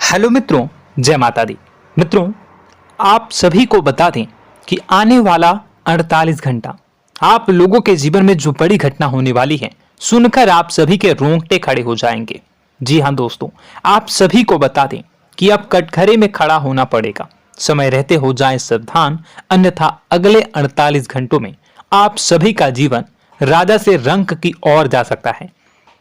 Hello मित्रों, जय माता दी। मित्रों, आप सभी को बता दें कि आने वाला 48 घंटा आप लोगों के जीवन में जो बड़ी घटना होने वाली है, सुनकर आप सभी के रोंगटे खड़े हो जाएंगे। जी हाँ दोस्तों, आप सभी को बता दें कि अब कटघरे में खड़ा होना पड़ेगा। समय रहते हो जाएं सावधान, अन्यथा अगले 48 घंटों में आप सभी का जीवन राजा से रंक की ओर जा सकता है।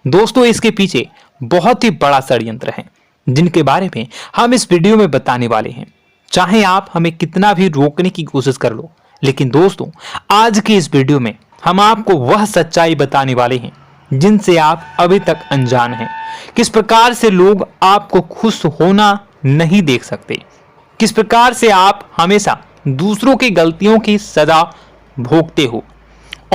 दोस्तों, इसके पीछे बहुत ही बड़ा षड्यंत्र है जिनके बारे में हम इस वीडियो में बताने वाले हैं। चाहे आप हमें कितना भी रोकने की कोशिश कर लो, लेकिन दोस्तों आज की इस वीडियो में हम आपको वह सच्चाई बताने वाले हैं जिनसे आप अभी तक अनजान हैं। किस प्रकार से लोग आपको खुश होना नहीं देख सकते, किस प्रकार से आप हमेशा दूसरों की गलतियों की सजा भोगते हो,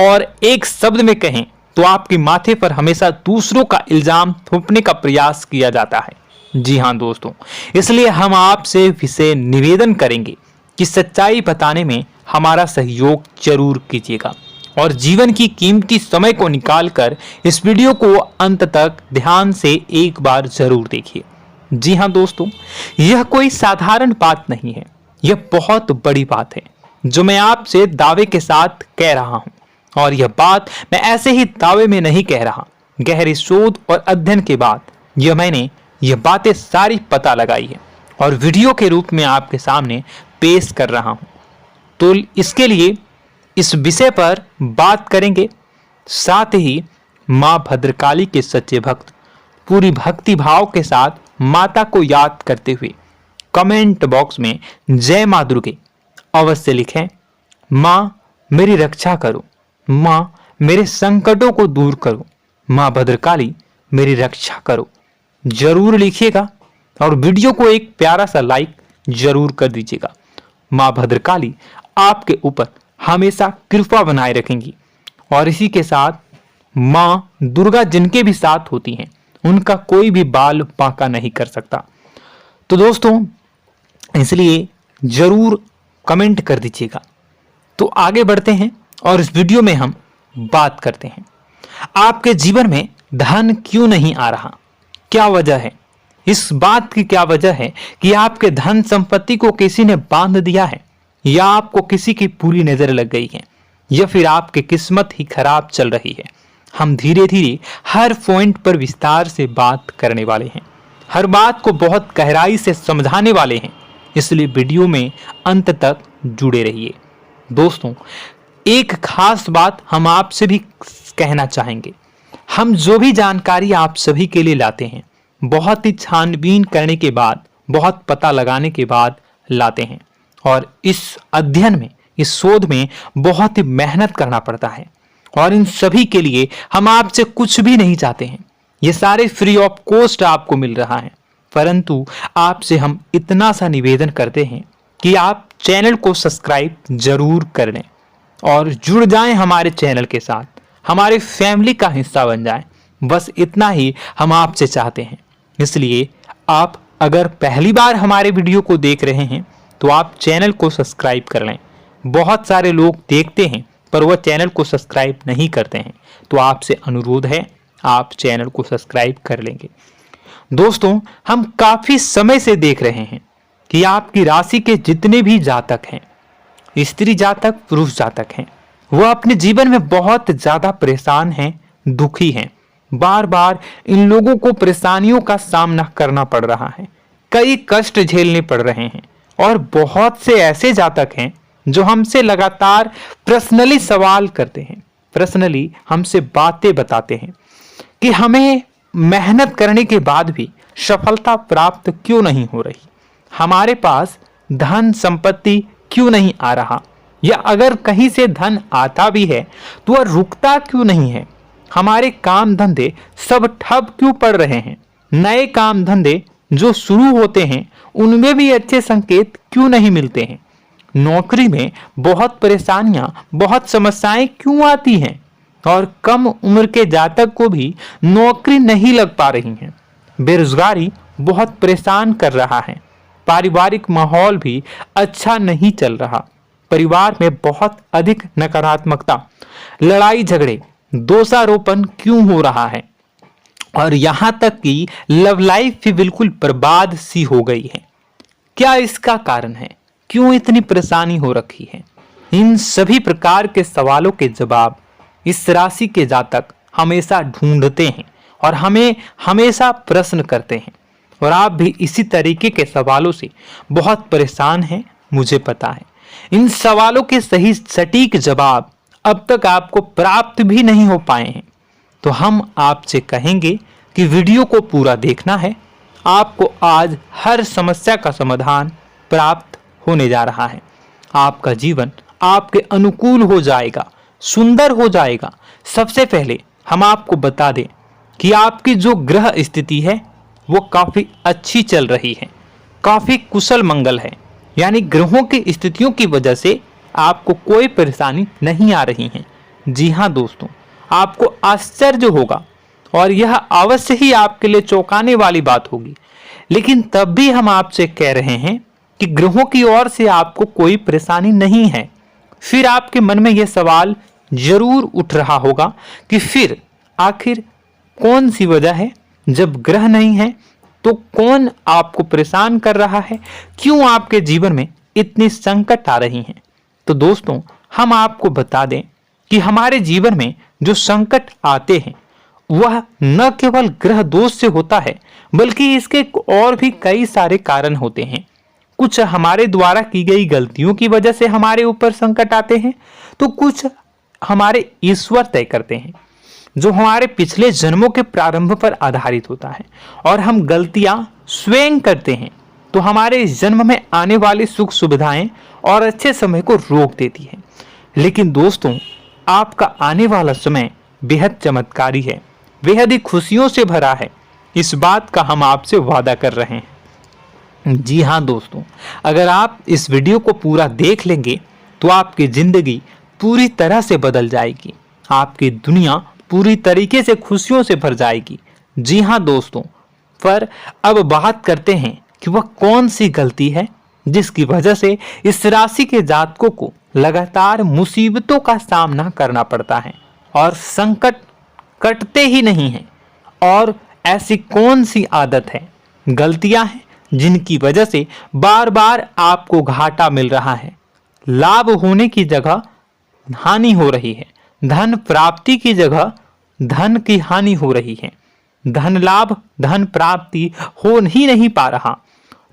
और एक शब्द में कहें तो आपके माथे पर हमेशा दूसरों का इल्जाम थोपने का प्रयास किया जाता है। जी हाँ दोस्तों, इसलिए हम आपसे विशेष निवेदन करेंगे कि सच्चाई बताने में हमारा सहयोग जरूर कीजिएगा और जीवन की कीमती समय को निकालकर इस वीडियो को अंत तक ध्यान से एक बार जरूर देखिए। जी हाँ दोस्तों, यह कोई साधारण बात नहीं है, यह बहुत बड़ी बात है जो मैं आपसे दावे के साथ कह रहा हूं। और यह बात मैं ऐसे ही दावे में नहीं कह रहा, गहरी शोध और अध्ययन के बाद मैंने यह बातें सारी पता लगाई है और वीडियो के रूप में आपके सामने पेश कर रहा हूं। तो इसके लिए इस विषय पर बात करेंगे। साथ ही मां भद्रकाली के सच्चे भक्त पूरी भक्ति भाव के साथ माता को याद करते हुए कमेंट बॉक्स में जय मां दुर्गे अवश्य लिखें। मां मेरी रक्षा करो, मां मेरे संकटों को दूर करो, मां भद्रकाली मेरी रक्षा करो, जरूर लिखिएगा और वीडियो को एक प्यारा सा लाइक जरूर कर दीजिएगा। मां भद्रकाली आपके ऊपर हमेशा कृपा बनाए रखेंगी और इसी के साथ मां दुर्गा जिनके भी साथ होती हैं उनका कोई भी बाल बांका नहीं कर सकता। तो दोस्तों, इसलिए जरूर कमेंट कर दीजिएगा। तो आगे बढ़ते हैं और इस वीडियो में हम बात करते हैं, आपके जीवन में धन क्यों नहीं आ रहा, क्या वजह है। इस बात की क्या वजह है कि आपके धन संपत्ति को किसी ने बांध दिया है, या आपको किसी की पूरी नजर लग गई है, या फिर आपकी किस्मत ही खराब चल रही है। हम धीरे धीरे हर पॉइंट पर विस्तार से बात करने वाले हैं, हर बात को बहुत गहराई से समझाने वाले हैं, इसलिए वीडियो में अंत तक जुड़े रहिए। दोस्तों, एक खास बात हम आपसे भी कहना चाहेंगे, हम जो भी जानकारी आप सभी के लिए लाते हैं बहुत ही छानबीन करने के बाद, बहुत पता लगाने के बाद लाते हैं, और इस अध्ययन में, इस शोध में बहुत ही मेहनत करना पड़ता है। और इन सभी के लिए हम आपसे कुछ भी नहीं चाहते हैं, ये सारे फ्री ऑफ कॉस्ट आपको मिल रहा है, परंतु आपसे हम इतना सा निवेदन करते हैं कि आप चैनल को सब्सक्राइब जरूर कर लें और जुड़ जाएं हमारे चैनल के साथ, हमारे फैमिली का हिस्सा बन जाएं। बस इतना ही हम आपसे चाहते हैं। इसलिए आप अगर पहली बार हमारे वीडियो को देख रहे हैं तो आप चैनल को सब्सक्राइब कर लें। बहुत सारे लोग देखते हैं पर वह चैनल को सब्सक्राइब नहीं करते हैं, तो आपसे अनुरोध है आप चैनल को सब्सक्राइब कर लेंगे। दोस्तों, हम काफी समय से देख रहे हैं कि आपकी राशि के जितने भी जातक हैं, स्त्री जातक, पुरुष जातक हैं, वह अपने जीवन में बहुत ज्यादा परेशान हैं, दुखी हैं। बार बार इन लोगों को परेशानियों का सामना करना पड़ रहा है, कई कष्ट झेलने पड़ रहे हैं, और बहुत से ऐसे जातक हैं जो हमसे लगातार पर्सनली सवाल करते हैं, पर्सनली हमसे बातें बताते हैं कि हमें मेहनत करने के बाद भी सफलता प्राप्त क्यों नहीं हो रही, हमारे पास धन संपत्ति क्यों नहीं आ रहा, या अगर कहीं से धन आता भी है तो वह रुकता क्यों नहीं है, हमारे काम धंधे सब ठप क्यों पड़ रहे हैं, नए काम धंधे जो शुरू होते हैं उनमें भी अच्छे संकेत क्यों नहीं मिलते हैं, नौकरी में बहुत परेशानियां, बहुत समस्याएं क्यों आती हैं, और कम उम्र के जातक को भी नौकरी नहीं लग पा रही है, बेरोजगारी बहुत परेशान कर रहा है, पारिवारिक माहौल भी अच्छा नहीं चल रहा, परिवार में बहुत अधिक नकारात्मकता, लड़ाई झगड़े, दोषारोपण क्यों हो रहा है, और यहां तक कि लव लाइफ भी बिल्कुल बर्बाद सी हो गई है। क्या इसका कारण है? क्यों इतनी परेशानी हो रखी है? इन सभी प्रकार के सवालों के जवाब इस राशि के जातक हमेशा ढूंढते हैं और हमें हमेशा प्रश्न करते हैं। और आप भी इसी तरीके के सवालों से बहुत परेशान हैं, मुझे पता है। इन सवालों के सही सटीक जवाब अब तक आपको प्राप्त भी नहीं हो पाए हैं। तो हम आपसे कहेंगे कि वीडियो को पूरा देखना है। आपको आज हर समस्या का समाधान प्राप्त होने जा रहा है। आपका जीवन आपके अनुकूल हो जाएगा, सुंदर हो जाएगा। सबसे पहले हम आपको बता दें कि आपकी जो ग्रह स्थिति है वो काफी अच्छी चल रही है, काफी कुशल मंगल है। यानी ग्रहों की स्थितियों की वजह से आपको कोई परेशानी नहीं आ रही है। जी हाँ दोस्तों, आपको आश्चर्य होगा और यह अवश्य ही आपके लिए चौंकाने वाली बात होगी। लेकिन तब भी हम आपसे कह रहे हैं कि ग्रहों की ओर से आपको कोई परेशानी नहीं है। फिर आपके मन में यह सवाल जरूर उठ रहा होगा कि फिर आखिर कौन सी वजह है? जब ग्रह नहीं है तो कौन आपको परेशान कर रहा है? क्यों आपके जीवन में इतनी संकट आ रही हैं? तो दोस्तों, हम आपको बता दें कि हमारे जीवन में जो संकट आते हैं वह न केवल ग्रह दोष से होता है, बल्कि इसके और भी कई सारे कारण होते हैं। कुछ हमारे द्वारा की गई गलतियों की वजह से हमारे ऊपर संकट आते हैं, तो कुछ हमारे ईश्वर तय करते हैं, जो हमारे पिछले जन्मों के प्रारंभ पर आधारित होता है। और हम गलतियां स्वयं करते हैं तो हमारे इस जन्म में आने वाली सुख सुविधाएं और अच्छे समय को रोक देती है। लेकिन दोस्तों, आपका आने वाला समय बेहद चमत्कारी है, बेहद ही खुशियों से भरा है। इस बात का हम आपसे वादा कर रहे हैं। जी हाँ दोस्तों, अगर आप इस वीडियो को पूरा देख लेंगे तो आपकी जिंदगी पूरी तरह से बदल जाएगी, आपकी दुनिया पूरी तरीके से खुशियों से भर जाएगी। जी हाँ दोस्तों, पर अब बात करते हैं कि वह कौन सी गलती है जिसकी वजह से इस राशि के जातकों को लगातार मुसीबतों का सामना करना पड़ता है और संकट कटते ही नहीं हैं। और ऐसी कौन सी आदत है, गलतियां हैं जिनकी वजह से बार बार आपको घाटा मिल रहा है, लाभ होने की जगह हानि हो रही है, धन प्राप्ति की जगह धन की हानि हो रही है, धन लाभ धन प्राप्ति हो ही नहीं पा रहा,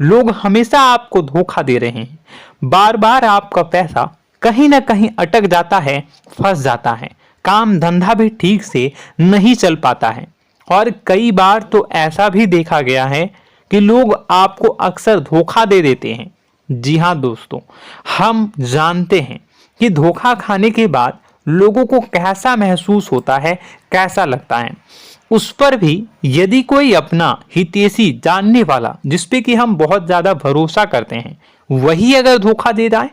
लोग हमेशा आपको धोखा दे रहे हैं, बार बार आपका पैसा कहीं ना कहीं अटक जाता है, फंस जाता है, काम धंधा भी ठीक से नहीं चल पाता है। और कई बार तो ऐसा भी देखा गया है कि लोग आपको अक्सर धोखा दे देते हैं। जी हाँ दोस्तों, हम जानते हैं कि धोखा खाने के बाद लोगों को कैसा महसूस होता है, कैसा लगता है। उस पर भी यदि कोई अपना हितैषी जानने वाला, जिसपे कि हम बहुत ज्यादा भरोसा करते हैं, वही अगर धोखा दे जाए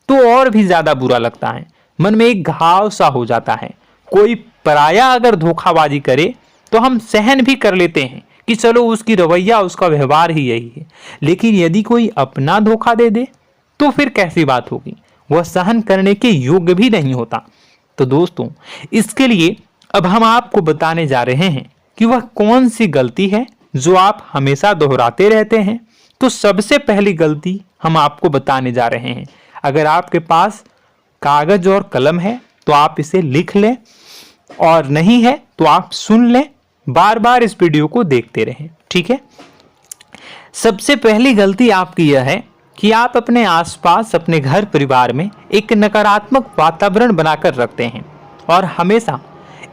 तो और भी ज्यादा बुरा लगता है, मन में एक घाव सा हो जाता है। कोई पराया अगर धोखाबाजी करे तो हम सहन भी कर लेते हैं कि चलो उसकी रवैया, उसका व्यवहार ही यही है। लेकिन यदि कोई अपना धोखा दे दे तो फिर कैसी बात होगी, वह सहन करने के योग्य भी नहीं होता। तो दोस्तों, इसके लिए अब हम आपको बताने जा रहे हैं कि वह कौन सी गलती है जो आप हमेशा दोहराते रहते हैं। तो सबसे पहली गलती हम आपको बताने जा रहे हैं। अगर आपके पास कागज और कलम है तो आप इसे लिख लें, और नहीं है तो आप सुन लें, बार बार इस वीडियो को देखते रहें, ठीक है। सबसे पहली गलती आपकी यह है कि आप अपने आसपास, अपने घर परिवार में एक नकारात्मक वातावरण बनाकर रखते हैं। और हमेशा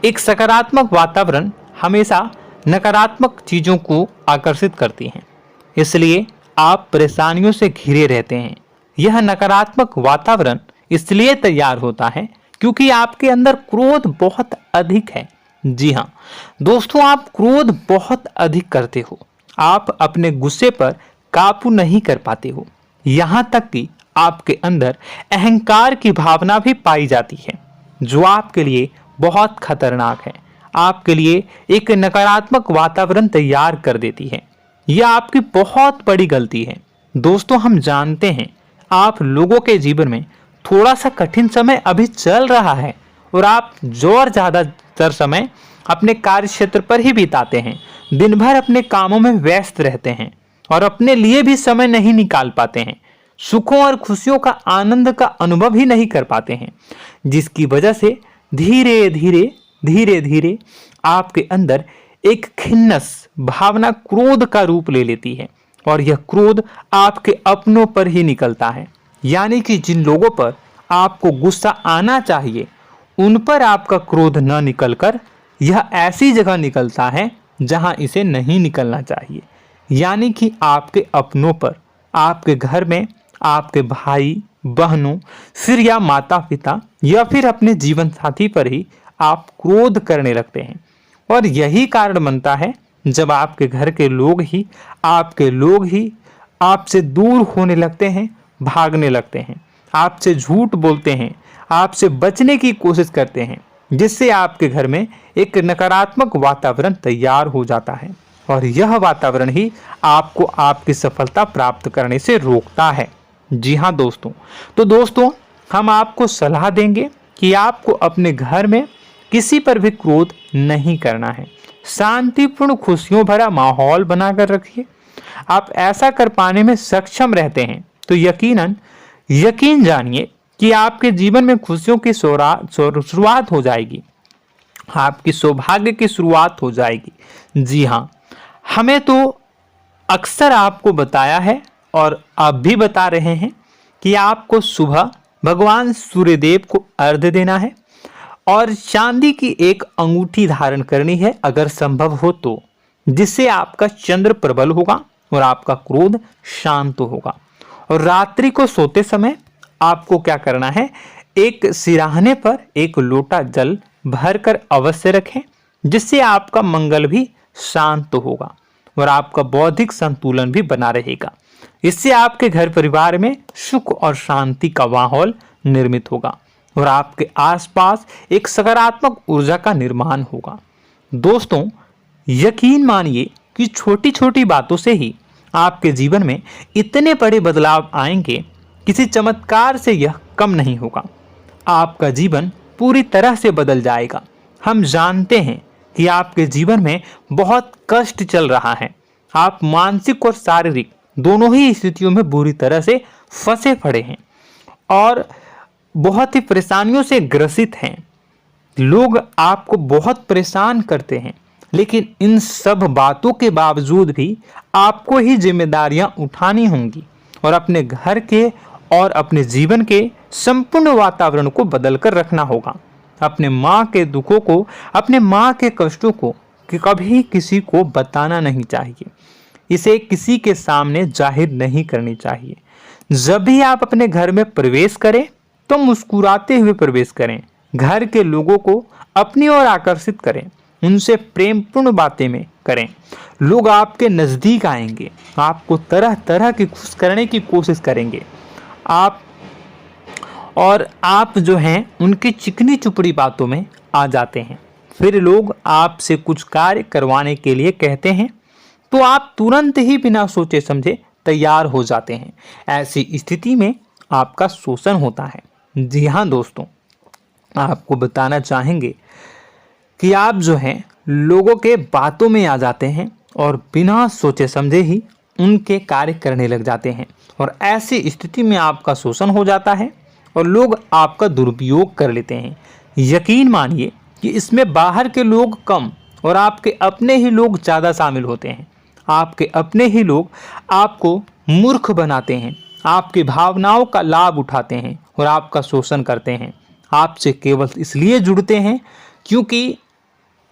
एक सकारात्मक वातावरण हमेशा नकारात्मक चीजों को आकर्षित करती हैं, इसलिए आप परेशानियों से घिरे रहते हैं। यह नकारात्मक वातावरण इसलिए तैयार होता है क्योंकि आपके अंदर क्रोध बहुत अधिक है। जी हाँ दोस्तों, आप क्रोध बहुत अधिक करते हो, आप अपने गुस्से पर काबू नहीं कर पाते हो, यहाँ तक कि आपके अंदर अहंकार की भावना भी पाई जाती है, जो आपके लिए बहुत खतरनाक है, आपके लिए एक नकारात्मक वातावरण तैयार कर देती है। यह आपकी बहुत बड़ी गलती है। दोस्तों, हम जानते हैं आप लोगों के जीवन में थोड़ा सा कठिन समय अभी चल रहा है और आप और ज्यादातर समय अपने कार्य क्षेत्र पर ही बिताते हैं, दिन भर अपने कामों में व्यस्त रहते हैं और अपने लिए भी समय नहीं निकाल पाते हैं, सुखों और खुशियों का आनंद का अनुभव ही नहीं कर पाते हैं, जिसकी वजह से धीरे धीरे धीरे धीरे आपके अंदर एक खिन्नस भावना क्रोध का रूप ले लेती है और यह क्रोध आपके अपनों पर ही निकलता है। यानी कि जिन लोगों पर आपको गुस्सा आना चाहिए उन पर आपका क्रोध न निकलकर यह ऐसी जगह निकलता है जहां इसे नहीं निकलना चाहिए। यानी कि आपके अपनों पर, आपके घर में आपके भाई बहनों, फिर या माता पिता या फिर अपने जीवन साथी पर ही आप क्रोध करने लगते हैं। और यही कारण बनता है जब आपके घर के लोग ही आपसे दूर होने लगते हैं, भागने लगते हैं, आपसे झूठ बोलते हैं, आपसे बचने की कोशिश करते हैं, जिससे आपके घर में एक नकारात्मक वातावरण तैयार हो जाता है और यह वातावरण ही आपको आपकी सफलता प्राप्त करने से रोकता है। जी हाँ दोस्तों, तो दोस्तों हम आपको सलाह देंगे कि आपको अपने घर में किसी पर भी क्रोध नहीं करना है। शांतिपूर्ण खुशियों भरा माहौल बनाकर रखिए। आप ऐसा कर पाने में सक्षम रहते हैं तो यकीन जानिए कि आपके जीवन में खुशियों की शुरुआत हो जाएगी, आपकी सौभाग्य की शुरुआत हो जाएगी। जी हाँ, हमें तो अक्सर आपको बताया है और आप भी बता रहे हैं कि आपको सुबह भगवान सूर्यदेव को अर्घ्य देना है और चांदी की एक अंगूठी धारण करनी है अगर संभव हो तो, जिससे आपका चंद्र प्रबल होगा और आपका क्रोध शांत होगा। और रात्रि को सोते समय आपको क्या करना है, एक सिराहने पर एक लोटा जल भरकर अवश्य रखें, जिससे आपका मंगल भी शांत होगा और आपका बौद्धिक संतुलन भी बना रहेगा। इससे आपके घर परिवार में सुख और शांति का माहौल निर्मित होगा और आपके आसपास एक सकारात्मक ऊर्जा का निर्माण होगा। दोस्तों यकीन मानिए कि छोटी छोटी बातों से ही आपके जीवन में इतने बड़े बदलाव आएंगे, किसी चमत्कार से यह कम नहीं होगा। आपका जीवन पूरी तरह से बदल जाएगा। हम जानते हैं कि आपके जीवन में बहुत कष्ट चल रहा है, आप मानसिक और शारीरिक दोनों ही स्थितियों में बुरी तरह से फंसे पड़े हैं और बहुत ही परेशानियों से ग्रसित हैं। लोग आपको बहुत परेशान करते हैं, लेकिन इन सब बातों के बावजूद भी आपको ही जिम्मेदारियां उठानी होंगी और अपने घर के और अपने जीवन के संपूर्ण वातावरण को बदलकर रखना होगा। अपने माँ के दुखों को, अपने माँ के कष्टों को कभी किसी को बताना नहीं चाहिए, इसे किसी के सामने जाहिर नहीं करनी चाहिए। जब भी आप अपने घर में प्रवेश करें तो मुस्कुराते हुए प्रवेश करें, घर के लोगों को अपनी ओर आकर्षित करें, उनसे प्रेमपूर्ण बातें में करें। लोग आपके नज़दीक आएंगे, आपको तरह तरह की खुश करने की कोशिश करेंगे। आप जो हैं उनकी चिकनी चुपड़ी बातों में आ जाते हैं। फिर लोग आपसे कुछ कार्य करवाने के लिए कहते हैं तो आप तुरंत ही बिना सोचे समझे तैयार हो जाते हैं। ऐसी स्थिति में आपका शोषण होता है। जी हाँ दोस्तों, आपको बताना चाहेंगे कि आप जो हैं लोगों के बातों में आ जाते हैं और बिना सोचे समझे ही उनके कार्य करने लग जाते हैं और ऐसी स्थिति में आपका शोषण हो जाता है और लोग आपका दुरुपयोग कर लेते हैं। यकीन मानिए कि इसमें बाहर के लोग कम और आपके अपने ही लोग ज़्यादा शामिल होते हैं। आपके अपने ही लोग आपको मूर्ख बनाते हैं, आपकी भावनाओं का लाभ उठाते हैं और आपका शोषण करते हैं। आपसे केवल इसलिए जुड़ते हैं क्योंकि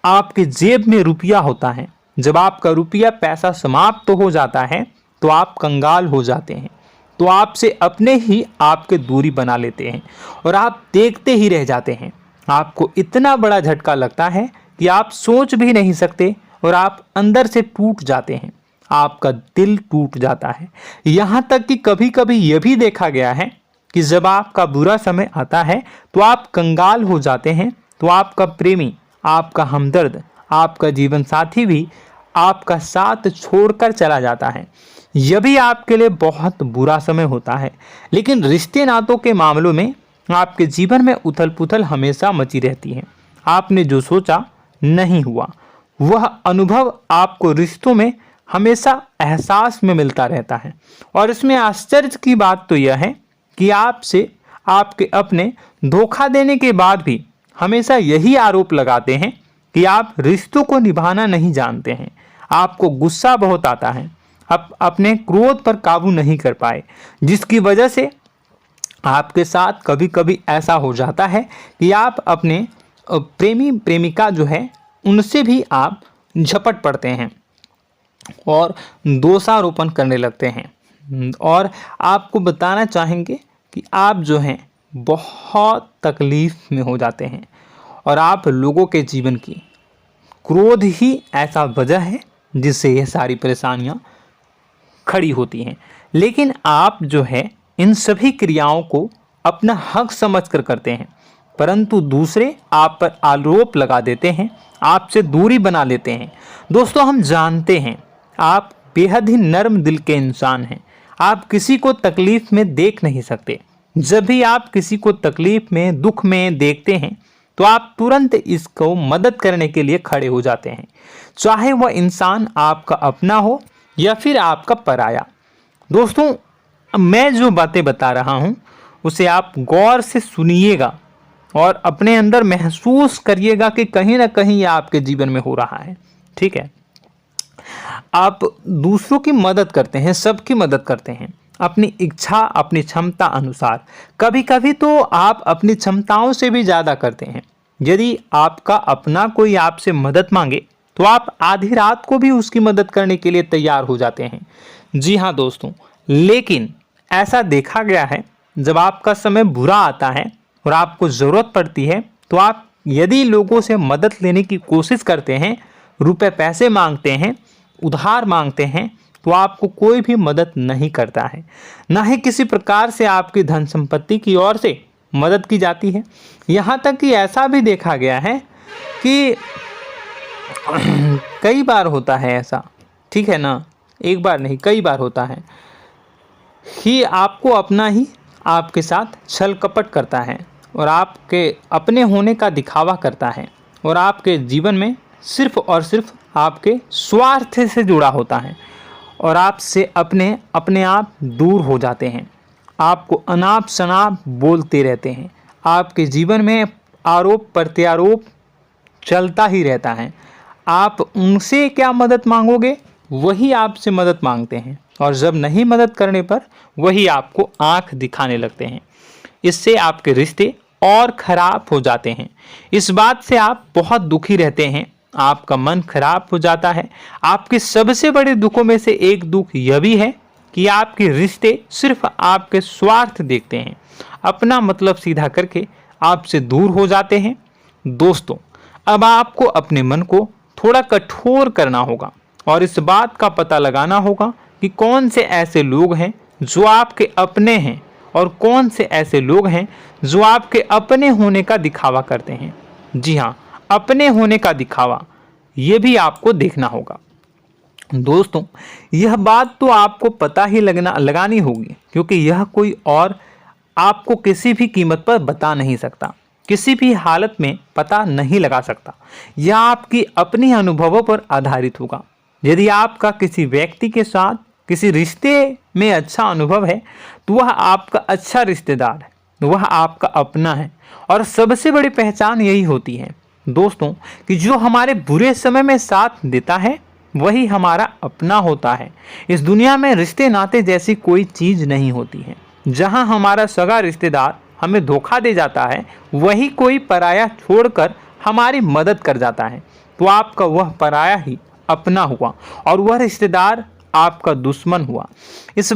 आपके जेब में रुपया होता है। जब आपका रुपया पैसा समाप्त हो जाता है तो आप कंगाल हो जाते हैं, तो आपसे अपने ही आपके दूरी बना लेते हैं और आप देखते ही रह जाते हैं। आपको इतना बड़ा झटका लगता है कि आप सोच भी नहीं सकते और आप अंदर से टूट जाते हैं, आपका दिल टूट जाता है। यहाँ तक कि कभी कभी यह भी देखा गया है कि जब आपका बुरा समय आता है तो आप कंगाल हो जाते हैं, तो आपका प्रेमी, आपका हमदर्द, आपका जीवन साथी भी आपका साथ छोड़कर चला जाता है। यह भी आपके लिए बहुत बुरा समय होता है। लेकिन रिश्ते नातों के मामलों में आपके जीवन में उथल पुथल हमेशा मची रहती है। आपने जो सोचा नहीं हुआ। वह अनुभव आपको रिश्तों में हमेशा एहसास में मिलता रहता है। और इसमें आश्चर्य की बात तो यह है कि आपसे आपके अपने धोखा देने के बाद भी हमेशा यही आरोप लगाते हैं कि आप रिश्तों को निभाना नहीं जानते हैं। आपको गुस्सा बहुत आता है, आप अपने क्रोध पर काबू नहीं कर पाए, जिसकी वजह से आपके साथ कभी कभी ऐसा हो जाता है कि आप अपने प्रेमी प्रेमिका जो है उनसे भी आप झपट पड़ते हैं और दोषारोपण करने लगते हैं। और आपको बताना चाहेंगे कि आप जो हैं बहुत तकलीफ में हो जाते हैं और आप लोगों के जीवन की क्रोध ही ऐसा वजह है जिससे यह सारी परेशानियां खड़ी होती हैं। लेकिन आप जो है इन सभी क्रियाओं को अपना हक समझकर करते हैं, परंतु दूसरे आप पर आरोप लगा देते हैं, आपसे दूरी बना लेते हैं। दोस्तों, हम जानते हैं आप बेहद ही नर्म दिल के इंसान हैं। आप किसी को तकलीफ में देख नहीं सकते। जब भी आप किसी को तकलीफ में, दुख में देखते हैं तो आप तुरंत इसको मदद करने के लिए खड़े हो जाते हैं, चाहे वह इंसान आपका अपना हो या फिर आपका पराया। दोस्तों, मैं जो बातें बता रहा हूं उसे आप गौर से सुनिएगा और अपने अंदर महसूस करिएगा कि कहीं ना कहीं यह आपके जीवन में हो रहा है। ठीक है, आप दूसरों की मदद करते हैं, सबकी मदद करते हैं अपनी इच्छा, अपनी क्षमता अनुसार। कभी कभी तो आप अपनी क्षमताओं से भी ज़्यादा करते हैं। यदि आपका अपना कोई आपसे मदद मांगे तो आप आधी रात को भी उसकी मदद करने के लिए तैयार हो जाते हैं। जी हाँ दोस्तों, लेकिन ऐसा देखा गया है जब आपका समय बुरा आता है और आपको ज़रूरत पड़ती है तो आप यदि लोगों से मदद लेने की कोशिश करते हैं, रुपए पैसे मांगते हैं, उधार मांगते हैं, तो आपको कोई भी मदद नहीं करता है। ना ही किसी प्रकार से आपकी धन संपत्ति की ओर से मदद की जाती है। यहाँ तक कि ऐसा भी देखा गया है कि कई बार होता है ऐसा, ठीक है ना, एक बार नहीं कई बार होता है कि आपको अपना ही आपके साथ छल कपट करता है और आपके अपने होने का दिखावा करता है और आपके जीवन में सिर्फ और सिर्फ आपके स्वार्थ से जुड़ा होता है और आपसे अपने आप दूर हो जाते हैं। आपको अनाप शनाप बोलते रहते हैं। आपके जीवन में आरोप प्रत्यारोप चलता ही रहता है। आप उनसे क्या मदद मांगोगे, वही आपसे मदद मांगते हैं और जब नहीं मदद करने पर वही आपको आंख दिखाने लगते हैं। इससे आपके रिश्ते और खराब हो जाते हैं। इस बात से आप बहुत दुखी रहते हैं, आपका मन खराब हो जाता है। आपके सबसे बड़े दुखों में से एक दुख यह भी है कि आपके रिश्ते सिर्फ आपके स्वार्थ देखते हैं, अपना मतलब सीधा करके आपसे दूर हो जाते हैं। दोस्तों, अब आपको अपने मन को थोड़ा कठोर करना होगा और इस बात का पता लगाना होगा कि कौन से ऐसे लोग हैं जो आपके अपने हैं और कौन से ऐसे लोग हैं जो आपके अपने होने का दिखावा करते हैं। जी हाँ, अपने होने का दिखावा, ये भी आपको देखना होगा। दोस्तों, यह बात तो आपको पता ही लगानी होगी, क्योंकि यह कोई और आपको किसी भी कीमत पर बता नहीं सकता, किसी भी हालत में पता नहीं लगा सकता। यह आपकी अपनी अनुभवों पर आधारित होगा। यदि आपका किसी व्यक्ति के साथ किसी रिश्ते में अच्छा अनुभव है तो वह आपका अच्छा रिश्तेदार है, वह आपका अपना है। और सबसे बड़ी पहचान यही होती है दोस्तों कि जो हमारे बुरे समय में साथ देता है वही हमारा अपना होता है। इस दुनिया में रिश्ते नाते जैसी कोई चीज़ नहीं होती है। जहां हमारा सगा रिश्तेदार हमें धोखा दे जाता है, वही कोई पराया छोड़कर हमारी मदद कर जाता है, तो आपका वह पराया ही अपना हुआ और वह रिश्तेदार आपका दुश्मन हुआ। इस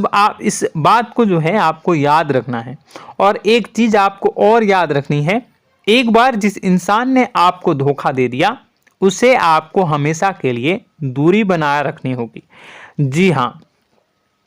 बात को जो है आपको याद रखना है। और एक चीज़ आपको और याद रखनी है, एक बार जिस इंसान ने आपको धोखा दे दिया उसे आपको हमेशा के लिए दूरी बनाए रखनी होगी। जी हाँ,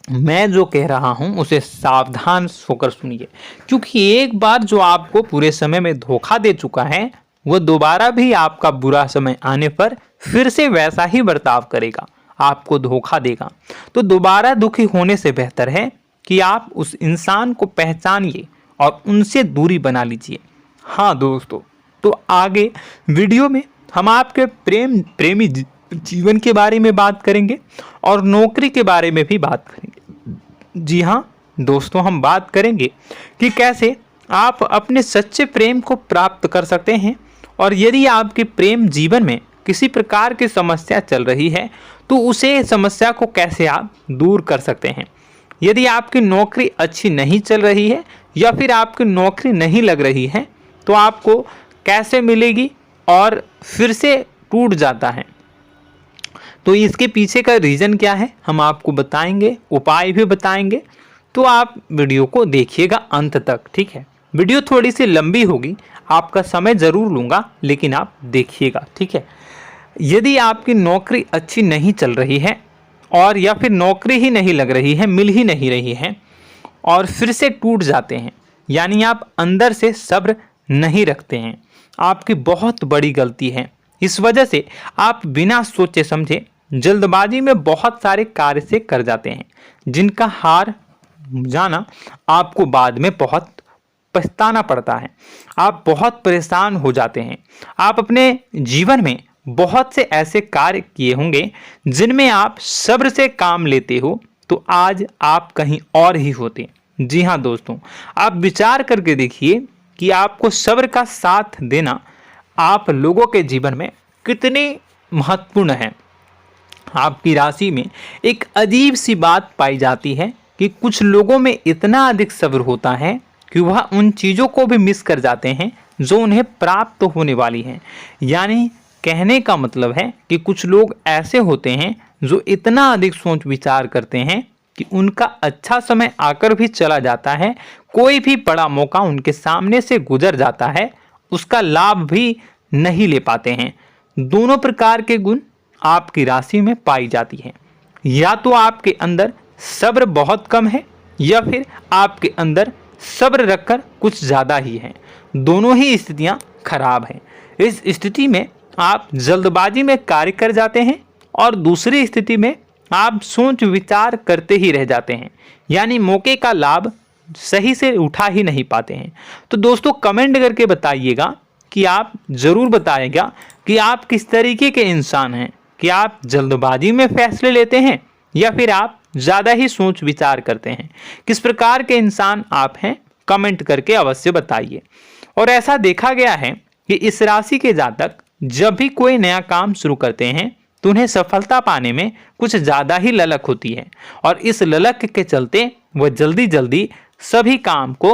मैं जो कह रहा हूं उसे सावधान होकर सुनिए, क्योंकि एक बार जो आपको पूरे समय में धोखा दे चुका है वह दोबारा भी आपका बुरा समय आने पर फिर से वैसा ही बर्ताव करेगा, आपको धोखा देगा। तो दोबारा दुखी होने से बेहतर है कि आप उस इंसान को पहचानिए और उनसे दूरी बना लीजिए। हाँ दोस्तों, तो आगे वीडियो में हम आपके प्रेमी जीवन के बारे में बात करेंगे और नौकरी के बारे में भी बात करेंगे। जी हाँ दोस्तों, हम बात करेंगे कि कैसे आप अपने सच्चे प्रेम को प्राप्त कर सकते हैं, और यदि आपके प्रेम जीवन में किसी प्रकार की समस्या चल रही है तो उसे समस्या को कैसे आप दूर कर सकते हैं। यदि आपकी नौकरी अच्छी नहीं चल रही है या फिर आपकी नौकरी नहीं लग रही है तो आपको कैसे मिलेगी और फिर से टूट जाता है, तो इसके पीछे का रीज़न क्या है हम आपको बताएंगे, उपाय भी बताएंगे। तो आप वीडियो को देखिएगा अंत तक, ठीक है। वीडियो थोड़ी सी लंबी होगी, आपका समय ज़रूर लूँगा, लेकिन आप देखिएगा, ठीक है। यदि आपकी नौकरी अच्छी नहीं चल रही है और या फिर नौकरी ही नहीं लग रही है, मिल ही नहीं रही है और फिर से टूट जाते हैं, यानी आप अंदर से सब्र नहीं रखते हैं, आपकी बहुत बड़ी गलती है। इस वजह से आप बिना सोचे समझे जल्दबाजी में बहुत सारे कार्य से कर जाते हैं, जिनका हार जाना आपको बाद में बहुत पछताना पड़ता है। आप बहुत परेशान हो जाते हैं। आप अपने जीवन में बहुत से ऐसे कार्य किए होंगे जिनमें आप सब्र से काम लेते हो, तो आज आप कहीं और ही होते। जी हाँ दोस्तों, आप विचार करके देखिए कि आपको सब्र का साथ देना आप लोगों के जीवन में कितने महत्वपूर्ण है। आपकी राशि में एक अजीब सी बात पाई जाती है कि कुछ लोगों में इतना अधिक सब्र होता है कि वह उन चीज़ों को भी मिस कर जाते हैं जो उन्हें प्राप्त होने वाली हैं। यानी कहने का मतलब है कि कुछ लोग ऐसे होते हैं जो इतना अधिक सोच विचार करते हैं कि उनका अच्छा समय आकर भी चला जाता है, कोई भी बड़ा मौका उनके सामने से गुजर जाता है, उसका लाभ भी नहीं ले पाते हैं। दोनों प्रकार के गुण आपकी राशि में पाई जाती हैं। या तो आपके अंदर सब्र बहुत कम है या फिर आपके अंदर सब्र रखकर कुछ ज़्यादा ही है। दोनों ही स्थितियाँ खराब हैं। इस स्थिति में आप जल्दबाजी में कार्य कर जाते हैं और दूसरी स्थिति में आप सोच विचार करते ही रह जाते हैं, यानी मौके का लाभ सही से उठा ही नहीं पाते हैं। तो दोस्तों कमेंट करके बताइएगा कि आप ज़रूर बताइएगा कि आप किस तरीके के इंसान हैं, कि आप जल्दबाजी में फैसले लेते हैं या फिर आप ज़्यादा ही सोच विचार करते हैं। किस प्रकार के इंसान आप हैं, कमेंट करके अवश्य बताइए। और ऐसा देखा गया है कि इस राशि के जातक जब भी कोई नया काम शुरू करते हैं तो उन्हें सफलता पाने में कुछ ज़्यादा ही ललक होती है, और इस ललक के चलते वह जल्दी जल्दी सभी काम को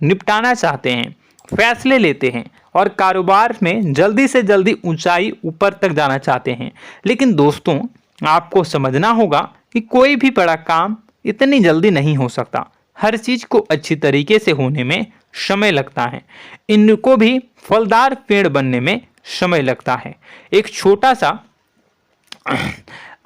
निपटाना चाहते हैं, फैसले लेते हैं और कारोबार में जल्दी से जल्दी ऊंचाई ऊपर तक जाना चाहते हैं। लेकिन दोस्तों आपको समझना होगा कि कोई भी बड़ा काम इतनी जल्दी नहीं हो सकता। हर चीज़ को अच्छी तरीके से होने में समय लगता है। इनको भी फलदार पेड़ बनने में समय लगता है। एक छोटा सा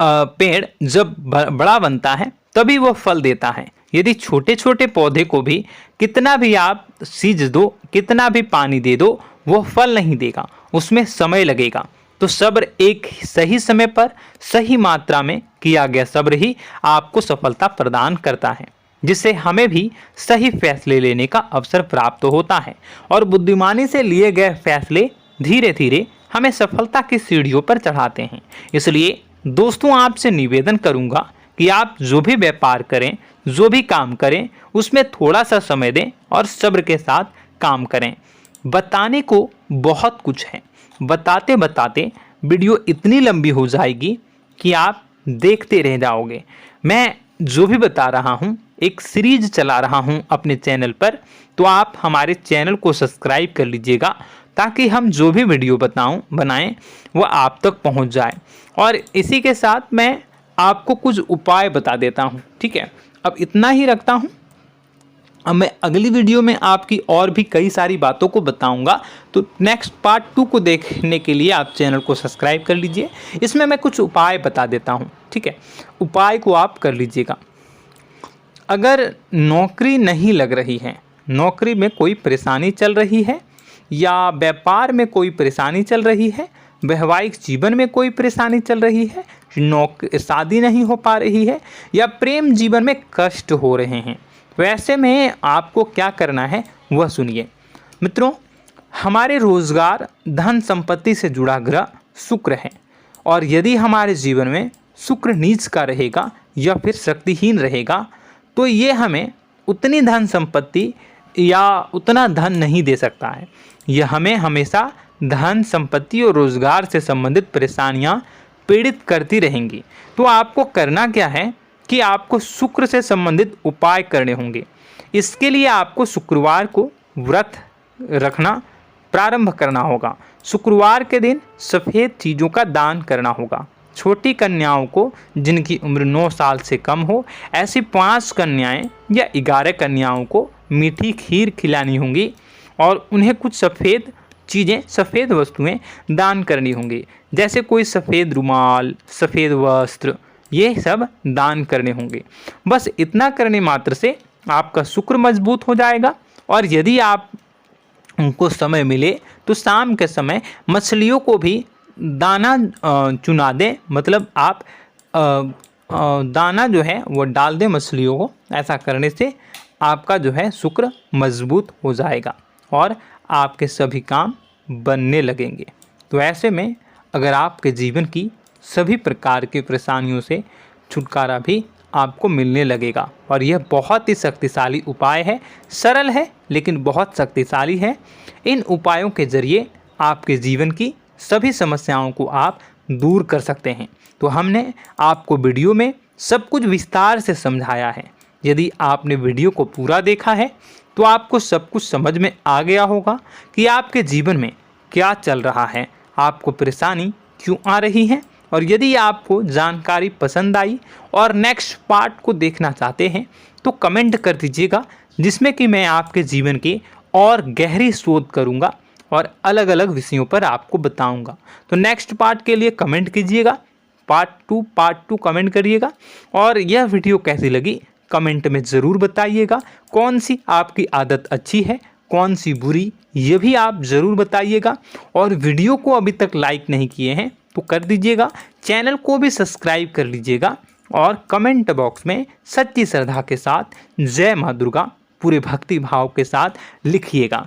पेड़ जब बड़ा बनता है तभी वो फल देता है। यदि छोटे छोटे पौधे को भी कितना भी आप सींच दो, कितना भी पानी दे दो, वो फल नहीं देगा, उसमें समय लगेगा। तो सब्र एक सही समय पर सही मात्रा में किया गया सब्र ही आपको सफलता प्रदान करता है, जिससे हमें भी सही फैसले लेने का अवसर प्राप्त होता है और बुद्धिमानी से लिए गए फैसले धीरे धीरे हमें सफलता की सीढ़ियों पर चढ़ाते हैं। इसलिए दोस्तों आपसे निवेदन करूंगा कि आप जो भी व्यापार करें, जो भी काम करें, उसमें थोड़ा सा समय दें और सब्र के साथ काम करें। बताने को बहुत कुछ है, बताते बताते वीडियो इतनी लंबी हो जाएगी कि आप देखते रह जाओगे। मैं जो भी बता रहा हूँ एक सीरीज चला रहा हूँ अपने चैनल पर, तो आप हमारे चैनल को सब्सक्राइब कर लीजिएगा ताकि हम जो भी वीडियो बनाएं वो आप तक पहुँच जाए। और इसी के साथ मैं आपको कुछ उपाय बता देता हूँ, ठीक है। अब इतना ही रखता हूँ। अब मैं अगली वीडियो में आपकी और भी कई सारी बातों को बताऊंगा, तो नेक्स्ट पार्ट 2 को देखने के लिए आप चैनल को सब्सक्राइब कर लीजिए। इसमें मैं कुछ उपाय बता देता हूं, ठीक है। उपाय को आप कर लीजिएगा। अगर नौकरी नहीं लग रही है, नौकरी में कोई परेशानी चल रही है, या व्यापार में कोई परेशानी चल रही है, वैवाहिक जीवन में कोई परेशानी चल रही है, शादी नहीं हो पा रही है, या प्रेम जीवन में कष्ट हो रहे हैं, वैसे में आपको क्या करना है वह सुनिए। मित्रों, हमारे रोजगार धन संपत्ति से जुड़ा ग्रह शुक्र है, और यदि हमारे जीवन में शुक्र नीच का रहेगा या फिर शक्तिहीन रहेगा तो ये हमें उतनी धन संपत्ति या उतना धन नहीं दे सकता है। यह हमें हमेशा धन संपत्ति और रोजगार से संबंधित परेशानियां पीड़ित करती रहेंगी। तो आपको करना क्या है कि आपको शुक्र से संबंधित उपाय करने होंगे। इसके लिए आपको शुक्रवार को व्रत रखना प्रारंभ करना होगा। शुक्रवार के दिन सफ़ेद चीज़ों का दान करना होगा। छोटी कन्याओं को जिनकी उम्र 9 साल से कम हो, ऐसी 5 कन्याएं या 11 कन्याओं को मीठी खीर खिलानी होंगी और उन्हें कुछ सफ़ेद चीज़ें, सफ़ेद वस्तुएं दान करनी होंगी, जैसे कोई सफ़ेद रुमाल, सफ़ेद वस्त्र, ये सब दान करने होंगे। बस इतना करने मात्र से आपका शुक्र मजबूत हो जाएगा। और यदि आप उनको समय मिले तो शाम के समय मछलियों को भी दाना चुना दें, मतलब आप दाना जो है वो डाल दें मछलियों को। ऐसा करने से आपका जो है शुक्र मजबूत हो जाएगा और आपके सभी काम बनने लगेंगे। तो ऐसे में अगर आपके जीवन की सभी प्रकार की परेशानियों से छुटकारा भी आपको मिलने लगेगा। और यह बहुत ही शक्तिशाली उपाय है, सरल है लेकिन बहुत शक्तिशाली है। इन उपायों के ज़रिए आपके जीवन की सभी समस्याओं को आप दूर कर सकते हैं। तो हमने आपको वीडियो में सब कुछ विस्तार से समझाया है। यदि आपने वीडियो को पूरा देखा है तो आपको सब कुछ समझ में आ गया होगा कि आपके जीवन में क्या चल रहा है, आपको परेशानी क्यों आ रही है। और यदि आपको जानकारी पसंद आई और नेक्स्ट पार्ट को देखना चाहते हैं तो कमेंट कर दीजिएगा, जिसमें कि मैं आपके जीवन की और गहरी शोध करूंगा और अलग अलग विषयों पर आपको बताऊंगा। तो नेक्स्ट पार्ट के लिए कमेंट कीजिएगा, पार्ट टू कमेंट करिएगा। और यह वीडियो कैसी लगी कमेंट में ज़रूर बताइएगा। कौन सी आपकी आदत अच्छी है, कौन सी बुरी, ये भी आप ज़रूर बताइएगा। और वीडियो को अभी तक लाइक नहीं किए हैं तो कर दीजिएगा, चैनल को भी सब्सक्राइब कर लीजिएगा और कमेंट बॉक्स में सच्ची श्रद्धा के साथ जय माँ दुर्गा पूरे भक्ति भाव के साथ लिखिएगा।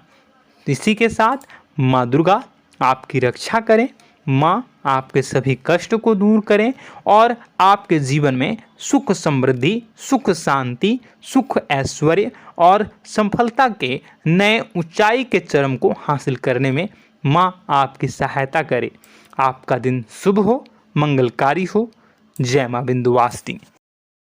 इसी के साथ माँ दुर्गा आपकी रक्षा करें, माँ आपके सभी कष्ट को दूर करें और आपके जीवन में सुख समृद्धि, सुख शांति, सुख ऐश्वर्य और सफलता के नए ऊंचाई के चरम को हासिल करने में माँ आपकी सहायता करे। आपका दिन शुभ हो, मंगलकारी हो। जय माँ विंध्यवासिनी।